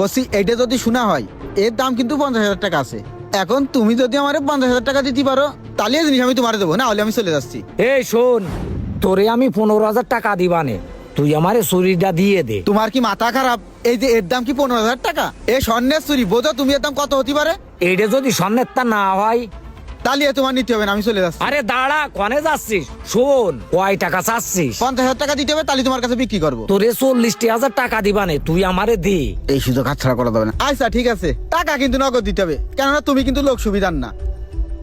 কসি এইটা যদি শোনা হয় এর দাম কিন্তু 50,000 টাকা আছে। এখন তুমি যদি আমার 50,000 টাকা দিতে পারো তাহলে এই জিনিস আমি তোমার দেবো, না হলে আমি চলে যাচ্ছি। এই শোন, তোরে আমি 15,000 টাকা দিবানে, তুই আমারে চুরিটা দিয়ে দে। তোমার কি মাথা খারাপ? এই যে এর দাম কি 15,000 টাকা? এই স্বর্ণের চুরি, বোঝো তুমি এর দাম কত হতে পারে? এইটা যদি স্বর্ণেরটা না হয় তাহলে এ তোমার নিতে হবে না, আমি চলে যাচ্ছি। আরে দাঁড়া, কনে যাচ্ছিস? শোন, কয় টাকা চাচ্ছিস? 50,000 টাকা দিতে হবে, তাহলে তোমার কাছে বিক্রি করবো। তোরে 40,000 টাকা দিবানে, তুই আমারে দে। এই সুযোগ হাতছাড়া করা যাবে না। আচ্ছা ঠিক আছে, টাকা কিন্তু নগদ দিতে হবে, কেননা তুমি কিন্তু লোক সুবিধার না।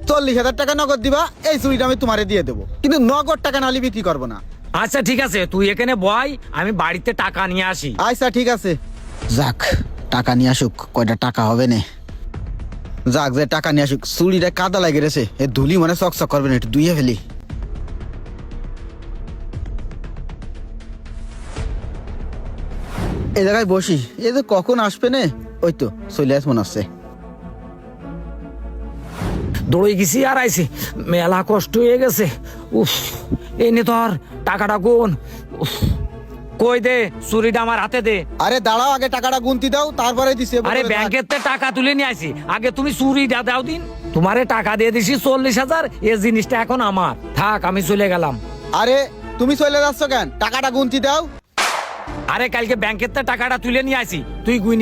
40,000 টাকা নগদ দিবা, এই চুরিটা আমি তোমারে দিয়ে দেবো, কিন্তু নগদ টাকা নাহলে বিক্রি করবো না। আচ্ছা ঠিক আছে, তুই এখানে বয়, আমি বাড়িতে টাকা নিয়ে আসি। আচ্ছা ঠিক আছে। যাক, টাকা নিয়ে আসুক, কয়টা টাকা হবে না। যাক, যে টাকা নিয়ে আসুক। চুরিটা কাদা লাগে গেছে, এ ধুলি মানে চকচক করবে না, একটু ধুইয়ে ফেলি। এই জায়গায় বসি, এই যে কখন আসবে না, ওই তো চলে আস মনে হচ্ছে। দৌড়ে গেছি আর আইছি, মেলা কষ্ট হয়ে গেছে। উফ, এনে তোর টাকাটা কোন? উফ, কই দে, চুরিটা আমার হাতে দে। আরে দাঁড়াও, আগে টাকাটা গুনতি দাও, তারপরে দিছে। আরে ব্যাংকের তে টাকা তুলে নিয়ে আসি, আগে তুমি চুরিটা দাও দিন। তোমারে টাকা দিয়ে দিছি 40,000, এই জিনিসটা এখন আমার। থাক, আমি চলে গেলাম। আরে তুমি চলে যাচ্ছ কেন? টাকাটা গুনতি দাও। আরে কালকে ব্যাংকের তে টাকাটা তুলে নিয়ে আসি, তুই গুই